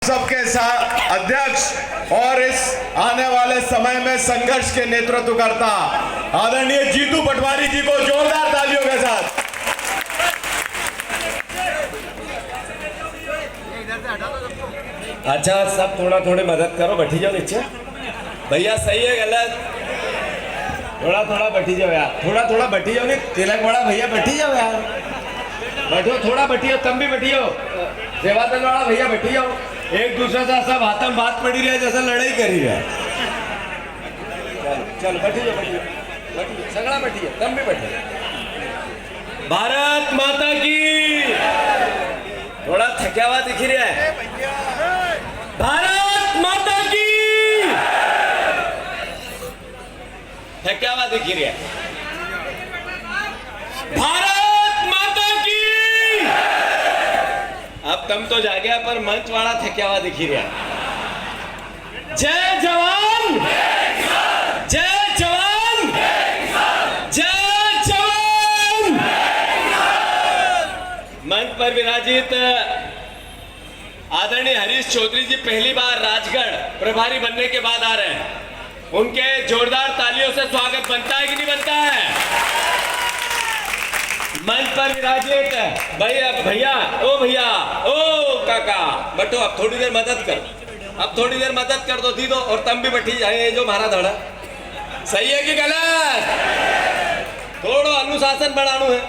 सबके साथ अध्यक्ष और इस आने वाले समय में संघर्ष के नेतृत्व करता आदरणीय जीतू पटवारी जी को जोरदार तालियों के साथ। अच्छा सब थोड़ा थोड़ी मदद करो, बैठी जाओ नीचे। भैया सही है गलत? थोड़ा थोड़ा बैठी जाओ यार, थोड़ा थोड़ा बैठी जाओ। नहीं तिलक वाला भैया बैठी जाओ यार, बैठो थोड़ा बैठियो, तुम भी बैठियो। सेवादल वाला भैया बैठी जाओ। एक दूसरे से सब हाथम बात पड़ी रहे जैसे लड़ाई करी रहे। चलो बैठी जाओ, बैठिए सगड़ा बैठिए, तुम भी बैठिए। भारत माता की। थोड़ा थका हुआ दिख रहा है। भारत माता की। थका हुआ दिख रहा है। भारत माता की। अब तुम तो जागे पर मंच वाला थका हुआ दिख रहा है। जय जवान, जय जवान, जय जवान। मंच पर विराजित आदरणीय हरीश चौधरी जी पहली बार राजगढ़ प्रभारी बनने के बाद आ रहे हैं। उनके जोरदार तालियों से स्वागत बनता है कि नहीं बनता है? मंच पर विराजित भैया भैया ओ काका बैठो, अब थोड़ी देर मदद कर, अब थोड़ी देर मदद कर दो दीदो, और तुम भी बैठी जाए जो मारा धड़ा। सही है कि गलत? थोड़ो अनुशासन बढ़ानो है,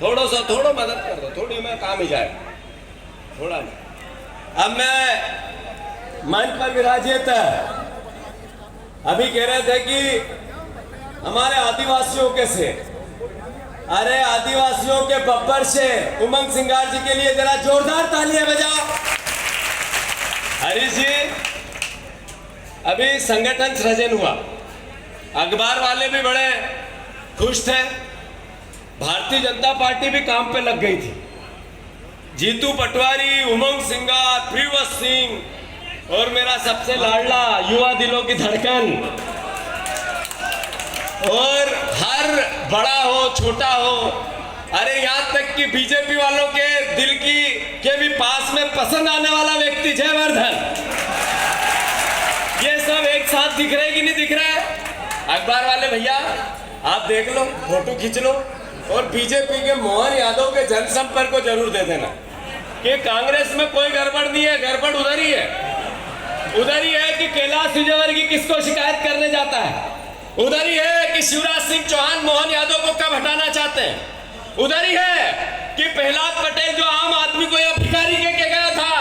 थोड़ो मदद कर दो, थोड़ी में काम ही जाए, थोड़ा नहीं। अब मैं मंच पर विराजित अभी कह रहे थे कि हमारे आदिवासियों के से, अरे आदिवासियों के बब्बर से उमंग सिंगार जी के लिए जरा जोरदार तालियां बजाओ। हरीश जी अभी संगठन सृजन हुआ, अखबार वाले भी बड़े खुश थे, भारतीय जनता पार्टी भी काम पे लग गई थी। जीतू पटवारी, उमंग सिंगार, प्रियव्रत सिंह और मेरा सबसे लाडला युवा दिलों की धड़कन, और हर बड़ा हो छोटा हो, अरे यहाँ तक कि बीजेपी वालों के दिल के भी पास में पसंद आने वाला व्यक्ति जयवर्धन, ये सब एक साथ दिख रहे कि नहीं दिख रहा है? अखबार वाले भैया आप देख लो, फोटो खींच लो, और बीजेपी के मोहन यादव के जनसंपर्क को जरूर दे देना कि कांग्रेस में कोई गड़बड़ नहीं है, गड़बड़ उधर ही है। उधर ही है कि कैलाश विजयवर्गीय किसको शिकायत करने जाता है, उधर ही है कि शिवराज सिंह चौहान मोहन यादव को कब हटाना चाहते हैं, उधर ही है कि प्रहलाद पटेल जो आम आदमी को यह भिखारी के गया था,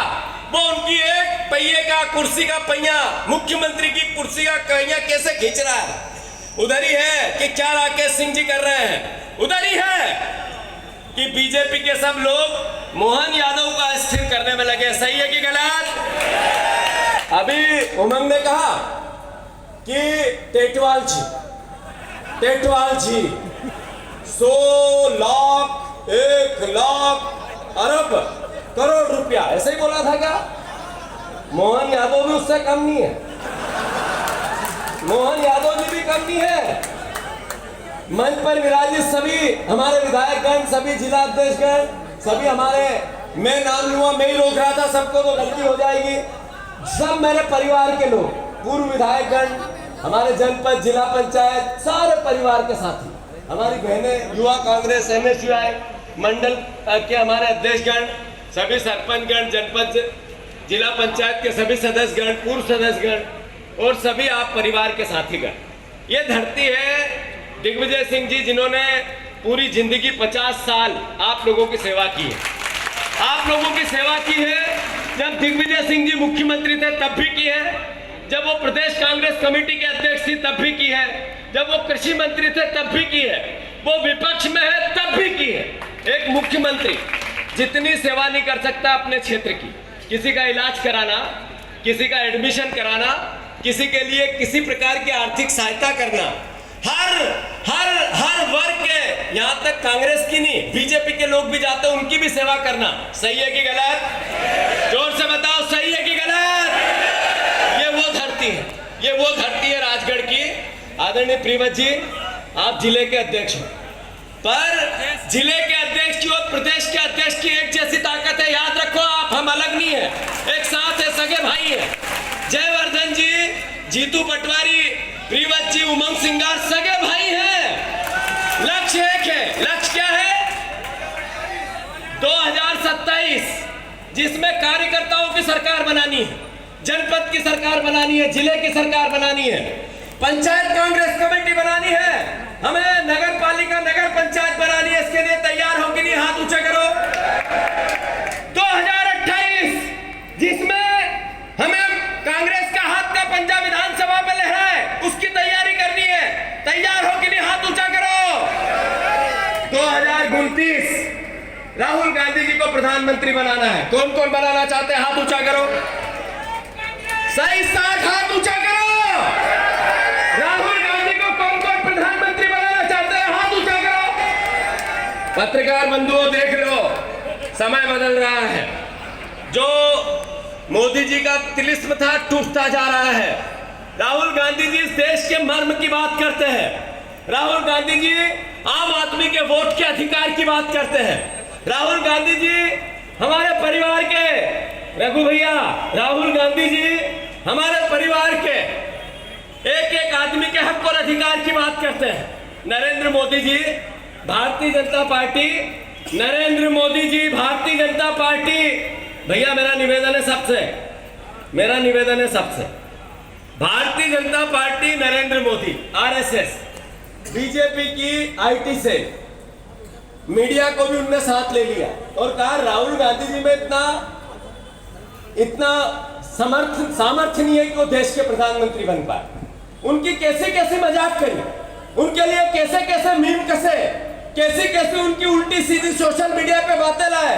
वो उनकी एक पहिए का कुर्सी का पहिया, मुख्यमंत्री की कुर्सी का पहिया कैसे खींच रहा है, उधर ही है कि क्या राकेश सिंह जी कर रहे हैं, उधर ही है कि बीजेपी के सब लोग मोहन यादव को अस्थिर करने में लगे। सही है कि गलत? अभी उमंग ने कहा कि टेटवाल जी 100 लाख 1 लाख अरब करोड़ रुपया ऐसे ही बोला था क्या? मोहन यादव भी उससे कम नहीं है, मोहन यादव जी भी कम नहीं है। मंच पर विराजित सभी हमारे विधायकगण, सभी जिला अध्यक्षगण, सभी हमारे, मैं नाम लूंगा, मैं ही रोक रहा था सबको तो गलती हो जाएगी, सब मेरे परिवार के लोग, पूर्व विधायकगण, हमारे जनपद जिला पंचायत सारे परिवार के साथी, हमारी बहनें, युवा कांग्रेस, MSUI मंडल के हमारे अध्यक्षगण, सभी सरपंचगण, जनपद जिला पंचायत के सभी सदस्यगण, पूर्व सदस्यगण और सभी आप परिवार के साथीगण। ये धरती है दिग्विजय सिंह जी जिन्होंने पूरी जिंदगी 50 साल आप लोगों की सेवा की है, आप लोगों की सेवा की है। जब दिग्विजय सिंह जी मुख्यमंत्री थे तब भी की है, जब वो प्रदेश कांग्रेस कमेटी के अध्यक्ष थी तब भी की है, जब वो कृषि मंत्री थे तब भी की है, वो विपक्ष में है तब भी की है। एक मुख्यमंत्री जितनी सेवा नहीं कर सकता अपने क्षेत्र की, किसी का इलाज कराना, किसी का एडमिशन कराना, किसी के लिए किसी प्रकार की आर्थिक सहायता करना, हर वर्ग के, यहाँ तक कांग्रेस की नहीं बीजेपी के लोग भी जाते हैं, उनकी भी सेवा करना। सही है कि गलत? जोर से बताओ, सही है कि गलत? ये वो धरती है, ये वो धरती है राजगढ़ की। आदरणीय प्रियव्रत जी आप जिले के अध्यक्ष हो, पर जिले के अध्यक्ष की और प्रदेश के अध्यक्ष की एक जैसी ताकत है, याद रखो आप। हम अलग नहीं है, एक साथ है, सगे भाई है। जयवर्धन जी, जीतू पटवारी, प्रियवत जी, उमंग सिंगार सगे भाई हैं। लक्ष्य एक है, लक्ष्य क्या है? 2027 जिसमें कार्यकर्ताओं की सरकार बनानी है, जनपद की सरकार बनानी है, जिले की सरकार बनानी है, पंचायत कांग्रेस कमेटी बनानी है, हमें नगर पालिका नगर पंचायत बनानी है। इसके लिए तैयार हो कि नहीं? हाथ ऊंचा करो। 2028 जिसमें हमें कांग्रेस का हाथ का पंजा विधानसभा में लहराए, उसकी तैयारी करनी है। तैयार हो कि नहीं? हाथ ऊंचा करो। 2029 राहुल गांधी जी को प्रधानमंत्री बनाना है। कौन कौन बनाना चाहते हैं? हाथ ऊंचा करो। सही 60 हाथ ऊंचा करो। राहुल गांधी को कौन कौन प्रधानमंत्री बनाना चाहते हैं? हाथ ऊंचा करो। पत्रकार बंधुओं, देख लो, समय बदल रहा है। जो मोदी जी का तिलिस्म था, टूटता जा रहा है। राहुल गांधी जी इस देश के मर्म की बात करते हैं। राहुल गांधी जी आम आदमी के वोट के अधिकार की बात करते हैं। राहुल गांधी जी हमारे परिवार के, रघु भैया, राहुल गांधी जी हमारे परिवार के एक एक आदमी के हक और अधिकार की बात करते हैं। नरेंद्र मोदी जी भारतीय जनता पार्टी, नरेंद्र मोदी जी भारतीय जनता पार्टी, भैया मेरा निवेदन है सबसे, मेरा निवेदन है सबसे, Bharatiya Janata party, Narendra Modi, RSS, BJP की आईटी से मीडिया को भी उनने साथ ले लिया और कहा राहुल गांधी जी में इतना सामर्थ्य नहीं है कि वो देश के प्रधानमंत्री बन पाए। उनकी कैसे कैसे मजाक करी, उनके लिए कैसे कैसे मीम कसे, कैसे कैसे उनकी उल्टी सीधी सोशल मीडिया पे बातें लाए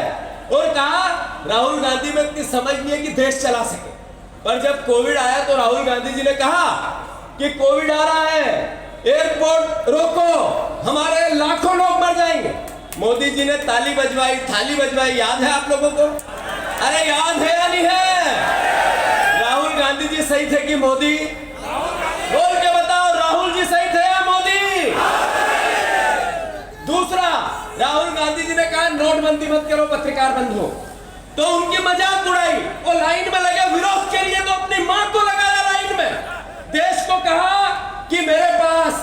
और कहा राहुल गांधी में इतनी समझ नहीं है कि देश चला सके। पर जब कोविड आया तो राहुल गांधी जी ने कहा कि कोविड आ रहा है, एयरपोर्ट रोको, हमारे लाखों लोग मर जाएंगे। मोदी जी ने ताली बजवाई, थाली बजवाई, याद है आप लोगों को? अरे याद है या नहीं है? राहुल गांधी जी सही थे कि मोदी? बोल के बताओ, राहुल जी सही थे या मोदी? दूसरा, राहुल गांधी जी ने कहा नोटबंदी मत करो पत्रकार बंधुओं, तो उनकी मजाक उड़ाई। वो लाइन में लगे विरोध के लिए तो अपनी मां को लगाया लाइन में। देश को कहा कि मेरे पास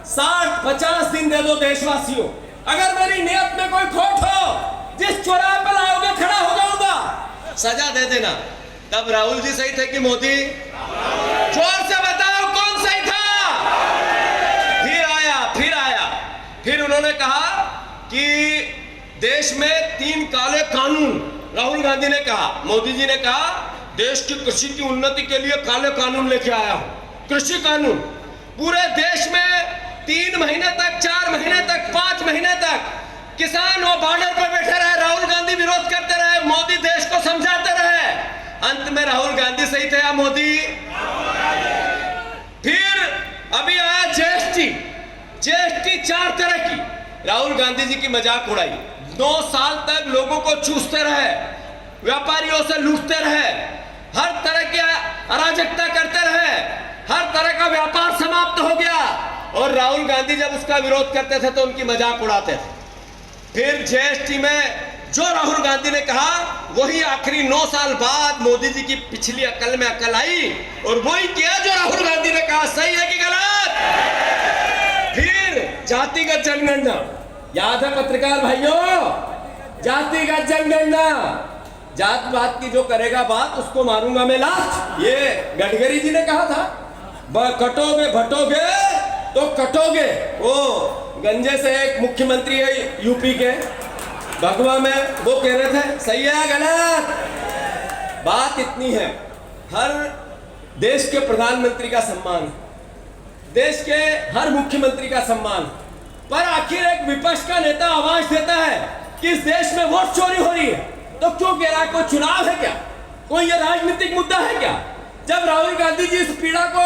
60-50 दिन दे दो देशवासियों, अगर मेरी नियत में कोई खोट हो, जिस चौराहे पर लाओगे खड़ा हो जाऊंगा, सजा दे देना। तब राहुल जी सही थे कि मोदी? जोर से बताओ कौन सही था? फिर आया, फिर उन्होंने कहा कि देश में 3 काले कानून, राहुल गांधी ने कहा, मोदी जी ने कहा देश की कृषि की उन्नति के लिए काले कानून लेके आया हूं। कृषि कानून पूरे देश में 3 महीने तक, 4 महीने तक, 5 महीने तक किसान वो बॉर्डर पर बैठे रहे, राहुल गांधी विरोध करते रहे, मोदी देश को समझाते रहे। अंत में राहुल गांधी सही थे या मोदी? फिर अभी आया जीएसटी 4 तरह की, राहुल गांधी जी की मजाक उड़ाई। 9 साल तक लोगों को चूसते रहे, व्यापारियों से लूटते रहे, हर तरह की अराजकता करते रहे, हर तरह का व्यापार समाप्त हो गया और राहुल गांधी जब उसका विरोध करते थे तो उनकी मजाक उड़ाते थे। फिर जीएसटी में जो राहुल गांधी ने कहा वही आखिरी 9 साल बाद मोदी जी की पिछली अकल में अकल आई और वही किया जो राहुल गांधी ने कहा। सही है कि गलत? फिर जातिगत जनगणना, याद है पत्रकार भाइयों? जातिगत जनगणना, जात पात की जो करेगा बात उसको मारूंगा मैं लात, ये गडकरी जी ने कहा था। कटोगे भटोगे तो कटोगे। वो गंजे से एक मुख्यमंत्री है यूपी के, भगवा में, वो कह रहे थे। सही है गलत? बात इतनी है, हर देश के प्रधानमंत्री का सम्मान, देश के हर मुख्यमंत्री का सम्मान, पर आखिर एक विपक्ष का नेता आवाज देता है कि इस देश में वोट चोरी हो रही है, तो क्यों कह रहा है? कोई चुनाव है क्या? कोई ये राजनीतिक मुद्दा है क्या? जब राहुल गांधी जी इस पीड़ा को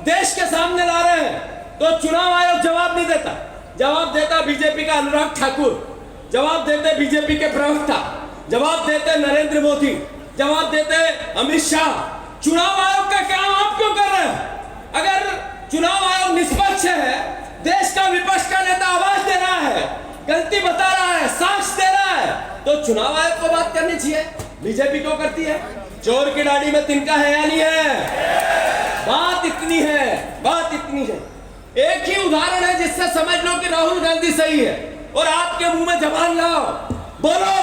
देश के सामने ला रहे हैं तो चुनाव आयोग जवाब नहीं देता। जवाब देता बीजेपी का अनुराग ठाकुर, जवाब देते बीजेपी के प्रवक्ता, जवाब देते नरेंद्र मोदी, जवाब देते अमित शाह। चुनाव आयोग का काम आप क्यों कर रहे हैं? अगर चुनाव आयोग निष्पक्ष है, देश का विपक्ष का नेता आवाज दे रहा है, गलती बता रहा है, साक्ष्य दे रहा है, तो चुनाव आयोग को बात करनी चाहिए। बीजेपी क्यों करती है? चोर की दाढ़ी में तिनका है या नहीं है? बात इतनी है, बात इतनी है। एक ही उदाहरण है जिससे समझ लो कि राहुल गांधी सही है, और आपके मुंह में जबान लाओ, बोलो,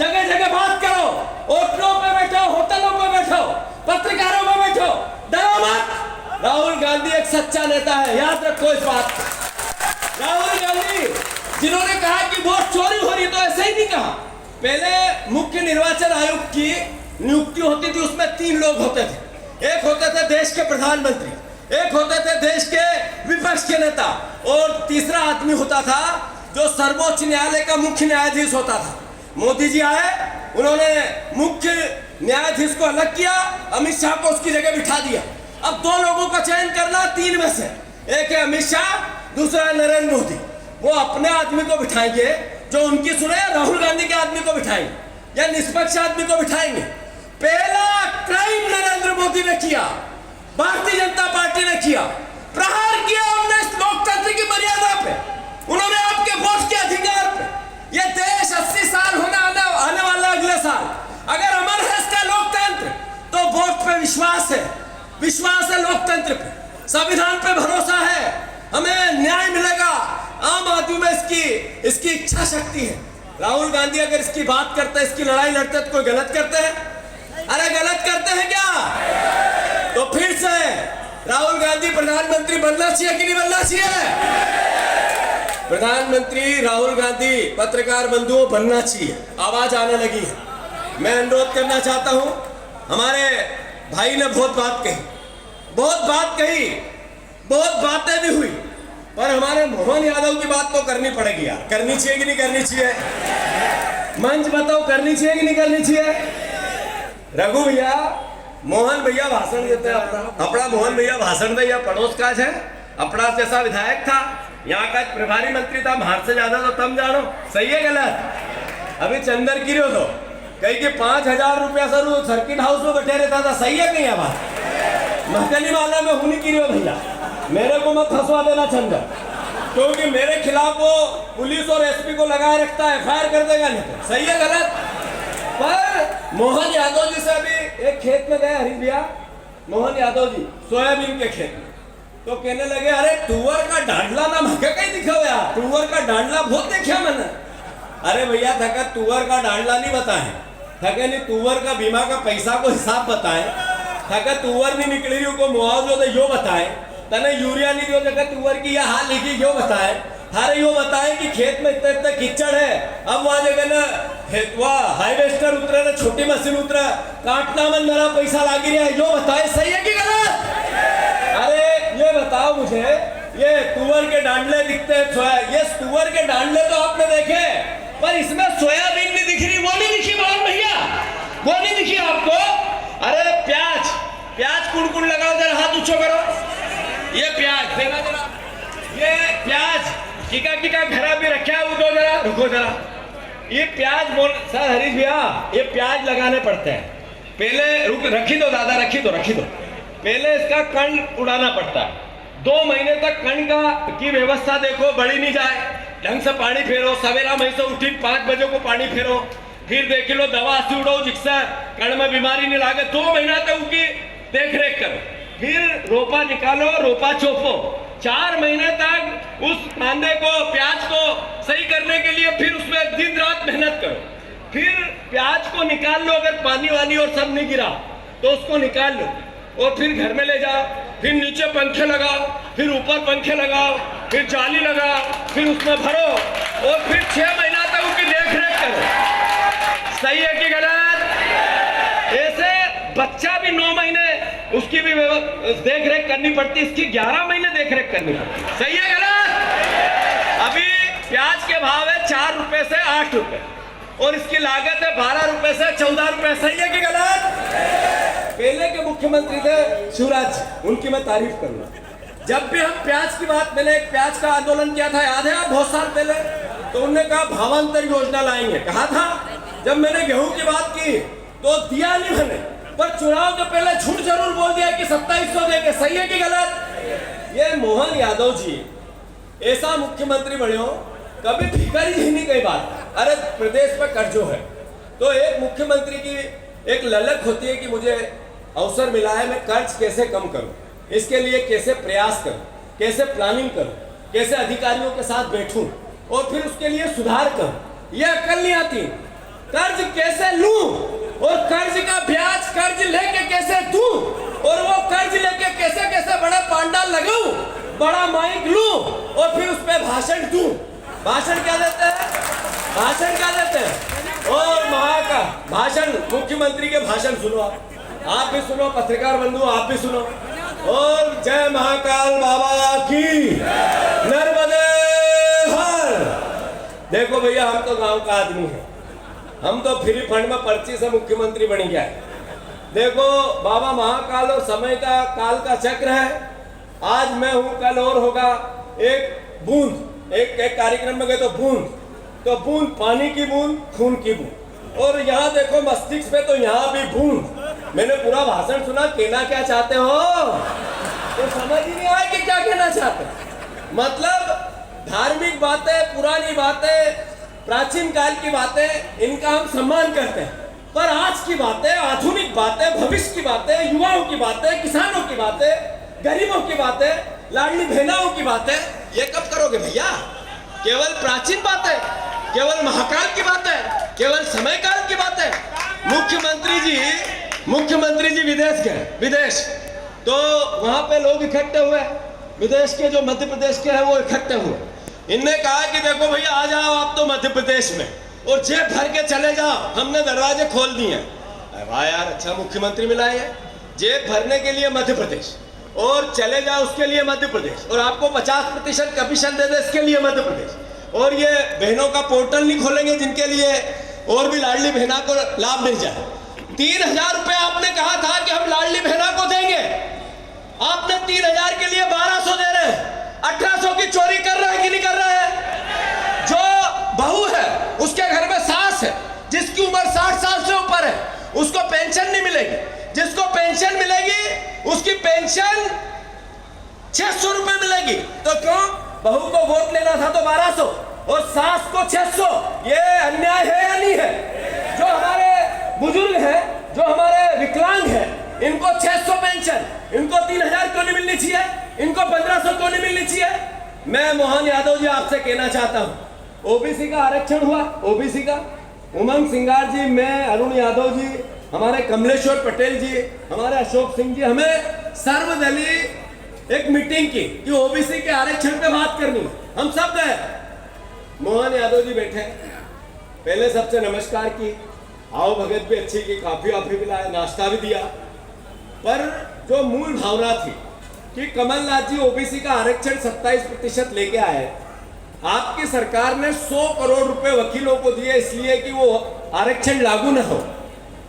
जगह जगह बात करो, होटलों पे बैठो, होटलों पे बैठो, पत्रकारों पे बैठो, डरो मत। राहुल गांधी एक सच्चा नेता है, याद रखो इस बात को। राहुल गांधी जिन्होंने कहा कि वोट चोरी हो रही, तो ऐसे ही नहीं कहा। पहले मुख्य निर्वाचन आयुक्त की नियुक्ति होती थी, उसमें 3 लोग होते थे। एक होते थे देश के प्रधानमंत्री, एक होते थे देश के विपक्ष के नेता, और तीसरा आदमी होता था जो सर्वोच्च न्यायालय का मुख्य न्यायाधीश होता था। मोदी जी आए, उन्होंने मुख्य न्यायाधीश को अलग किया, अमित शाह को उसकी जगह बिठा दिया। अब 2 लोगों का चयन करना 3 में से, एक है अमित शाह, दूसरा है नरेंद्र मोदी। वो अपने आदमी को बिठाएंगे जो उनकी सुने, या राहुल गांधी के आदमी को बिठाएंगे, या निष्पक्ष आदमी को बिठाएंगे? पहला क्राइम नरेंद्र मोदी ने किया, भारतीय जनता पार्टी ने किया, प्रहार किया उन्होंने लोकतंत्र की मर्यादा पे, उन्होंने आपके वोट के अधिकार पे। ये देश 80 साल आने वाला अगले साल, अगर अमर है इसका लोकतंत्र, तो वोट पे विश्वास है, विश्वास है लोकतंत्र पे, संविधान पे भरोसा है, हमें न्याय मिलेगा। आम आदमी में इसकी इच्छा शक्ति है। राहुल गांधी अगर इसकी बात करते हैं, इसकी लड़ाई लड़ते, तो कोई गलत करते हैं? अरे गलत करते हैं क्या? तो फिर से राहुल गांधी प्रधानमंत्री बनना चाहिए कि नहीं बनना चाहिए? प्रधानमंत्री राहुल गांधी पत्रकार बंधुओं बनना चाहिए। आवाज आने लगी है। मैं अनुरोध करना चाहता हूं, हमारे भाई ने बहुत बात कही, बहुत बात कही, बहुत बातें भी हुई, पर हमारे मोहन यादव की बात तो करनी पड़ेगी यार। करनी चाहिए कि नहीं करनी चाहिए? मंच बताओ, करनी चाहिए कि नहीं करनी चाहिए? रघु भैया, मोहन भैया भाषण देते हैं, अपना मोहन भैया भाषण दे, या पड़ोस का है, अपना जैसा विधायक था, यहाँ का प्रभारी मंत्री था, मार से ज्यादा तो तुम जानो, सही है गलत? अभी चंदर गिरो तो कहीं कि 5000 रुपया सर सर्किट हाउस में बैठे रहता था, सही है नहीं? बात महकली वाला में हुनी गिरो भैया, मेरे को मत फंसवा देना चंदर, क्योंकि मेरे खिलाफ वो पुलिस और एसपी को लगाए रखता है, फायर कर देगा नहीं तो। सही है गलत? पर मोहन यादव जी से अभी एक खेत में गए हरीश भैया, मोहन यादव जी सोयाबीन के खेत में, तो कहने लगे अरे तुअर का डांडला ना महका कहीं दिखा हुआ, तुअर का डांडला बहुत देखा मैंने। अरे भैया थका तुअर का डांडला नहीं बताए, थके नहीं तुअर का बीमा का पैसा को हिसाब बताए, थका तुअर नहीं निकली रही को मुआवजा दे यो बताए, तने यूरिया नहीं दियो जगह तुअर की यह हाल लिखी यो बताए, हारे यो बताए कि खेत में इतना इतना कीचड़ है, अब वहां जगह ना वह हाईवेस्टर उतरे ना छोटी मशीन उतरा, काटना में मेरा पैसा लागी रहा है, यो बताए। सही है कि गलत? अरे ये बताओ मुझे, ये तुअर के डांडले दिखते हैं, ये तुअर के डांडले तो आपने देखे, पर इसमें सोयाबीन नहीं दिख रही, वो नहीं दिखी मोहन भैया, वो नहीं दिखी आपको? अरे प्याज, प्याज कुड़ लगाओ, जरा हाथ ऊंचो करो, ये प्याज देखा जरा, ये प्याज कीका घरा भी रखा है, उठो जरा, रुको जरा, ये प्याज बोल सर हरीश भैया, ये प्याज लगाने पड़ते हैं, पहले रुक रखी दो दादा, रखी दो, पहले इसका कण उड़ाना पड़ता है, 2 महीने तक कण की व्यवस्था देखो, बड़ी नहीं जाए, ढंग से पानी फेरो, सवेरा मई से उठी 5 बजे को पानी फेरो, फिर देख लो दवा से उड़ो जिससे कण में बीमारी नहीं लागे, 2 महीना तक उनकी देख रेख करो, फिर रोपा निकालो, रोपा चोपो, 4 महीने तक उस कांदे को, प्याज को सही करने के लिए फिर उसमें दिन रात मेहनत करो, फिर प्याज को निकाल लो, अगर पानी वानी और सब नहीं गिरा तो उसको निकाल लो, और फिर घर में ले जाओ, फिर नीचे पंखे लगाओ, फिर ऊपर पंखे लगाओ, फिर जाली लगाओ, फिर उसमें भरो, और फिर 6 महीना तक उसकी देख रेख करो। सही है कि गलत? ऐसे बच्चा भी 9 महीने उसकी भी देख रेख करनी पड़ती, इसकी 11 महीने देख रेख करनी पड़ती। सही है गलत? अभी प्याज के भाव है 4 रुपए से 8 रुपए, और इसकी लागत है 12 रुपए से 14 रुपए। सही है कि गलत? पहले के मुख्यमंत्री थे शिवराज, उनकी मैं तारीफ करूंगा। जब भी हम प्याज की बात, मैंने एक प्याज का आंदोलन किया था, याद है आप, बहुत साल पहले, तो उन्होंने कहा भावांतर योजना लाएंगे, कहा था। जब मैंने गेहूं की बात की तो दिया नहीं मैंने, पर चुनाव के पहले झूठ जरूर बोल दिया कि 2700 देंगे। सही है कि गलत? ये मोहन यादव जी ऐसा मुख्यमंत्री बने हो, कभी फिकर ही नहीं कई बार। अरे प्रदेश पे कर्जो है, तो एक मुख्यमंत्री की एक ललक होती है कि मुझे अवसर मिला है, मैं कर्ज कैसे कम करूं, इसके लिए कैसे प्रयास करूं, कैसे प्लानिंग करूं, कैसे अधिकारियों के साथ बैठूं और फिर उसके लिए सुधार करूं। यह अकल नहीं आती। कर्ज कैसे लूं और कर्ज का ब्याज कर्ज लेके कैसे दूं और वो कर्ज लेके कैसे कैसे बड़ा पांडाल लगाऊं, बड़ा माइक लूं और फिर उस पर भाषण दूं। भाषण क्या देते हैं? भाषण क्या देते हैं? और महा का भाषण, मुख्यमंत्री के भाषण सुनो, आप भी सुनो, पत्रकार बंधु आप भी सुनो। और जय महाकाल बाबा की, नर्मदे हर। देखो भैया, हम तो गांव का आदमी है, हम तो फ्री फंड में पर्ची से मुख्यमंत्री बन गया है। देखो बाबा महाकाल और समय का काल का चक्र है। आज मैं हूं, कल और होगा। एक बूंद, एक कार्यक्रम में गए तो बूंद पानी की बूंद, खून की बूंद। और यहाँ देखो मस्तिष्क पे, तो यहाँ भी बूंद। मैंने पूरा भाषण सुना, कहना क्या चाहते हो तो समझ ही नहीं आया कि क्या कहना चाहते। मतलब धार्मिक बातें, पुरानी बातें, प्राचीन काल की बातें, इनका हम सम्मान करते हैं, पर आज की बातें, आधुनिक बातें, भविष्य की बातें, युवाओं की बातें, किसानों की बातें, गरीबों की बातें, लाडली बहनाओं की बातें, ये कब करोगे भैया? केवल प्राचीन बातें, केवल महाकाल की बातें, केवल समय काल की बातें। मुख्यमंत्री जी विदेश गए, विदेश, तो वहां पे लोग इकट्ठे हुए, विदेश के जो मध्य प्रदेश के हैं वो इकट्ठे हुए। इनने कहा कि देखो भैया, आ जाओ आप तो मध्य प्रदेश में और जेब भर के चले जाओ, हमने दरवाजे खोल दिए। वाह यार, अच्छा मुख्यमंत्री मिला है। जेब भरने के लिए मध्य प्रदेश और चले जाओ उसके लिए मध्य प्रदेश, और आपको 50% कमीशन दे दे इसके लिए मध्य प्रदेश, और ये बहनों का पोर्टल नहीं खोलेंगे जिनके लिए और भी लाडली बहना को लाभ मिल जाए। 3000 रुपए आपने कहा था कि हम लाडली बहना को देंगे, आपने 3000 के लिए 1200 दे रहे हैं। 1800 की चोरी कर रहा है कि नहीं कर रहा है? जो बहू है उसके घर में सास है, जिसकी उम्र 60 साल से ऊपर है, उसको पेंशन नहीं मिलेगी। जिसको पेंशन मिलेगी उसकी पेंशन 600 रुपए मिलेगी। तो क्यों? बहू को वोट लेना था तो 1200 और सास को 600। ये अन्याय है या नहीं है? जो हमारे बुजुर्ग हैं, जो हमारे विकलांग हैं, इनको 600 पेंशन, इनको 3000 क्यों नहीं मिलनी चाहिए? इनको 1500 क्यों नहीं मिलनी चाहिए? मैं मोहन यादव जी आपसे कहना चाहता हूं, ओबीसी का आरक्षण हुआ, ओबीसी का, उमंग सिंगार जी, मैं, अरुण यादव जी, हमारे कमलेश्वर पटेल जी, हमारे अशोक सिंह जी, हमें सर्वदलीय एक मीटिंग की कि ओबीसी के आरक्षण पे बात करनी। हम सब गए, मोहन यादव जी बैठे, पहले सबसे नमस्कार की, आओ भगत भी अच्छी की, काफी वाफी भी लाए, नाश्ता भी दिया। पर जो मूल भावना थी कि कमलनाथ जी ओबीसी का आरक्षण 27% लेके आए, आपकी सरकार ने 100 करोड़ रुपए वकीलों को दिए इसलिए कि वो आरक्षण लागू न हो।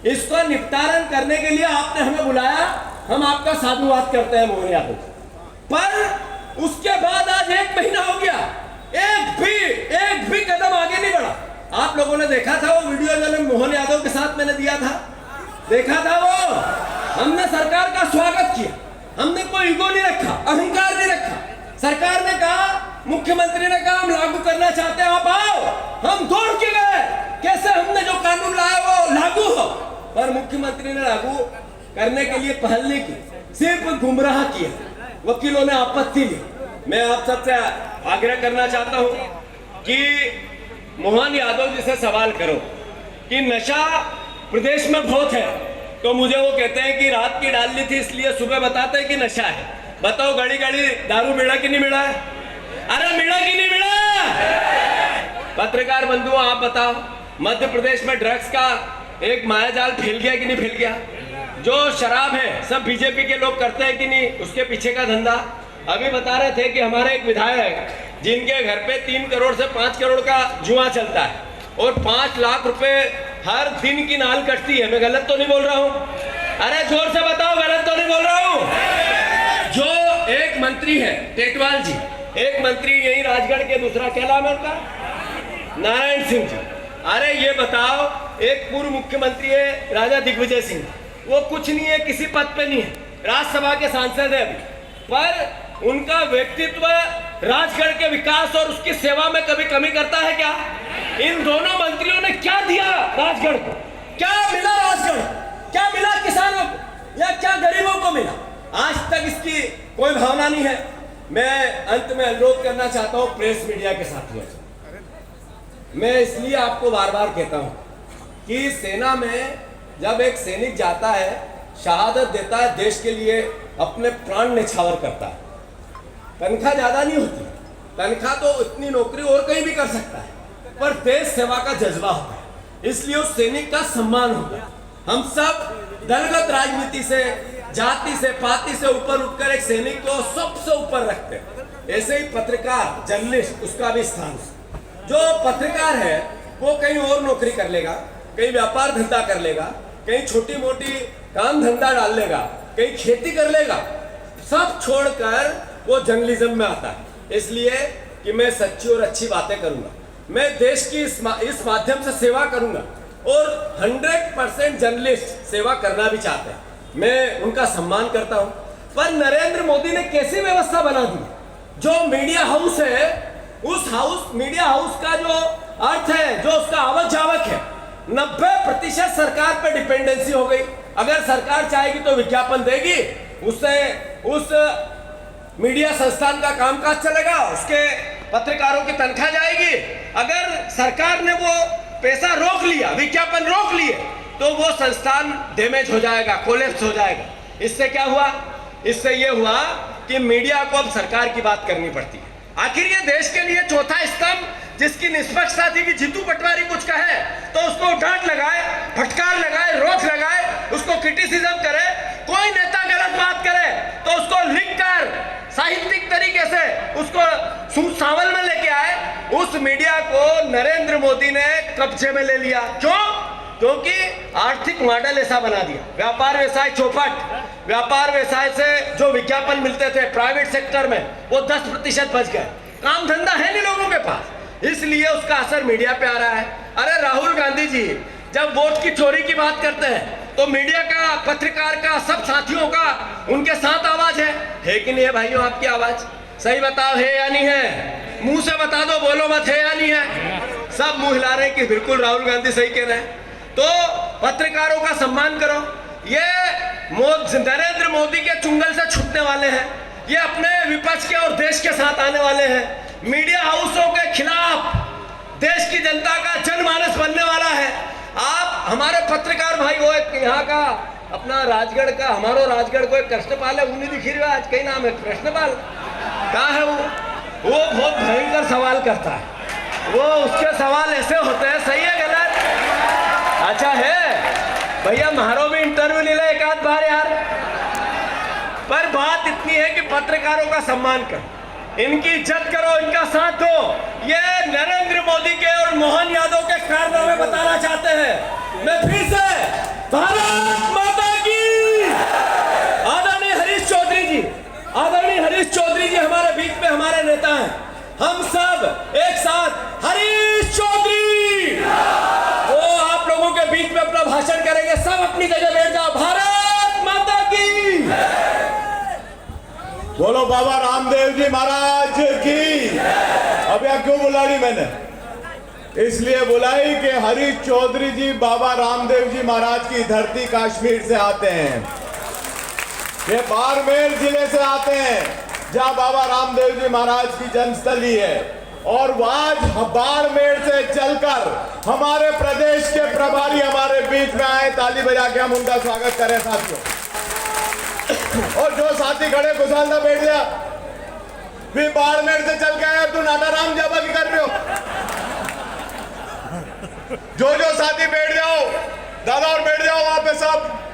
इसका निपटारण करने के लिए आपने हमें बुलाया, हम आपका साधुवाद करते हैं मोहन यादव। पर उसके बाद आज 1 महीना हो गया, एक भी कदम आगे नहीं बढ़ा। आप लोगों ने देखा था वो वीडियो जो मोहन यादव के साथ मैंने दिया था, देखा था वो। हमने सरकार का स्वागत किया, हमने कोई ईगो नहीं रखा, अहंकार नहीं रखा। सरकार ने कहा, मुख्यमंत्री ने कहा हम लागू करना चाहते हैं, आप आओ। हम दौड़ के गए, कैसे हमने जो कानून लाया वो लागू हो। पर मुख्यमंत्री ने लागू करने के लिए पहल नहीं की, सिर्फ गुमराह किया, वकीलों ने आपत्ति ली। मैं आप सबसे आग्रह करना चाहता हूं कि मोहन यादव जी से सवाल करो कि नशा प्रदेश में बहुत है, तो मुझे वो कहते हैं कि रात की डाल ली थी इसलिए सुबह बताते हैं कि नशा है। बताओ गड़ी गड़ी दारू मिला कि नहीं मिला? अरे मिला कि नहीं मिला? पत्रकार बंधुओं आप बताओ, मध्य प्रदेश में ड्रग्स का एक मायाजाल फैल गया कि नहीं फैल गया? जो शराब है सब बीजेपी के लोग करते हैं कि नहीं, उसके पीछे का धंधा। अभी बता रहे थे कि हमारे एक विधायक जिनके घर पे 3 करोड़ से 5 करोड़ का जुआ चलता है और 5 लाख रुपए हर दिन की नाल कटती है। मैं गलत तो नहीं बोल रहा हूँ? अरे जोर से बताओ, गलत तो नहीं बोल रहा हूँ? जो एक मंत्री है टेटवाल जी, एक मंत्री यही राजगढ़ के, दूसरा क्या नाम है उनका, नारायण सिंह जी। अरे ये बताओ, एक पूर्व मुख्यमंत्री है राजा दिग्विजय सिंह, वो कुछ नहीं है, किसी पद पे नहीं है, राज्यसभा के सांसद है अभी, पर उनका व्यक्तित्व राजगढ़ के विकास और उसकी सेवा में कभी कमी करता है क्या? इन दोनों मंत्रियों ने क्या दिया राजगढ़ को? क्या मिला राजगढ़? क्या मिला किसानों को या क्या गरीबों को मिला? आज तक इसकी कोई भावना नहीं है। मैं अंत में अनुरोध करना चाहता हूं प्रेस मीडिया के साथियों से। मैं इसलिए आपको बार बार कहता हूं कि सेना में जब एक सैनिक जाता है, शहादत देता है, देश के लिए अपने प्राण न्यौछावर करता है, तनख्वाह ज्यादा नहीं होती, तनख्वाह तो इतनी नौकरी और कहीं भी कर सकता है, पर देश सेवा का जज्बा होता है, इसलिए उस सैनिक का सम्मान होता है। हम सब दलगत राजनीति से, जाति से, पाति से ऊपर उठकर एक सैनिक को सबसे ऊपर रखते हैं। ऐसे ही पत्रकार, जर्नलिस्ट, उसका भी स्थान है। जो पत्रकार है वो कहीं और नौकरी कर लेगा, कहीं व्यापार धंधा कर लेगा, कहीं छोटी मोटी काम धंधा डाल लेगा, कहीं खेती कर लेगा, सब छोड़कर वो जर्नलिज्म में आता है। इसलिए कि मैं सच्ची और अच्छी बातें करूंगा, मैं देश की इस माध्यम से सेवा करूंगा और 100% जर्नलिस्ट सेवा करना भी चाहते हैं, मैं उनका सम्मान करता हूं। पर नरेंद्र मोदी ने कैसी व्यवस्था बना दी? जो मीडिया हाउस है, उस मीडिया हाउस का जो अर्थ है, जो उसका आवक जावक है, 90% सरकार पर डिपेंडेंसी हो गई। अगर सरकार चाहेगी तो विज्ञापन देगी, उससे उस मीडिया संस्थान का कामकाज चलेगा, उसके पत्रकारों की तनख्वाह जाएगी। अगर सरकार ने वो पैसा रोक लिया, विज्ञापन रोक लिए, तो वो संस्थान डैमेज हो जाएगा, कोलैप्स हो जाएगा। इससे क्या हुआ? इससे ये हुआ कि मीडिया को अब सरकार की बात करनी पड़ती है। आखिर ये देश के लिए चौथा स्तंभ, जिसकी निष्पक्षता थी कि जीतू पटवारी कुछ कहे तो उसको डांट लगाए, फटकार लगाए, रोक लगाए, उसको क्रिटिसिज्म करे। कोई नेता गलत बात करे तो उसको लिखकर साहित्यिक तरीके से उसको सावल में लेके आए। उस मीडिया को नरेंद्र मोदी ने कब्जे में ले लिया। क्यों? क्योंकि आर्थिक मॉडल ऐसा बना दिया, व्यापार व्यवसाय चौपट। व्यापार व्यवसाय से जो विज्ञापन मिलते थे प्राइवेट सेक्टर में, वो 10% बच गए। काम धंधा है नहीं लोगों के पास, इसलिए उसका असर मीडिया पे आ रहा है। अरे राहुल गांधी जी जब वोट की चोरी की बात करते हैं तो मीडिया का, पत्रकार का, सब साथियों का उनके साथ आवाज है कि नहीं है भाइयों? आपकी आवाज सही बताओ, है या नहीं है? मुंह से बता दो, बोलो मत, है या नहीं है? सब मुंह हिला रहे हैं कि बिल्कुल राहुल गांधी सही कह रहे हैं। तो पत्रकारों का सम्मान करो। ये नरेंद्र मोदी के चुंगल से छूटने वाले हैं, ये अपने विपक्ष के और देश के साथ आने वाले हैं। मीडिया हाउसों के खिलाफ देश की जनता का जनमानस बनने वाला है। आप हमारे पत्रकार भाई, वो एक यहाँ का अपना राजगढ़ का, हमारो राजगढ़ को एक कृष्णपाल है, उन्हीं दिखी रहा आज, कई नाम है कृष्णपाल, कहाँ है वो बहुत भयंकर सवाल करता है। वो उसके सवाल ऐसे होते हैं, सही है गलत? अच्छा है भैया, मारो भी इंटरव्यू ले ले एक आध बार यार। पर बात इतनी है कि पत्रकारों का सम्मान करो, इनकी इज्जत करो, इनका साथ दो। ये नरेंद्र मोदी के और मोहन यादव के कारनामे बताना चाहते हैं। मैं फिर से भारत माता की। आदरणीय हरीश चौधरी जी, आदरणीय हरीश चौधरी जी हमारे बीच में हमारे नेता हैं। हम सब एक साथ हरीश चौधरी, वो आप लोगों के बीच में अपना भाषण करेंगे। सब अपनी जगह बैठ जाओ। भारत माता की। बोलो बाबा रामदेव जी महाराज की। अब यह क्यों बुला रही मैंने? इसलिए बुलाई कि हरीश चौधरी जी बाबा रामदेव जी महाराज की धरती कश्मीर से आते हैं। ये बाड़मेर जिले से आते हैं, जहां बाबा रामदेव जी महाराज की जन्मस्थली है। और आज बाड़मेर से चलकर हमारे प्रदेश के प्रभारी हमारे बीच में आए। ताली बजा के हम उनका स्वागत करें साथियों। और जो साथी खड़े खुशालदा बैठ गया, भी बाड़मेर से चल के आया, तू नाटाराम जाबा की कर रहे हो? जो साथी बैठ जाओ दादा, और बैठ जाओ वहां पे सब।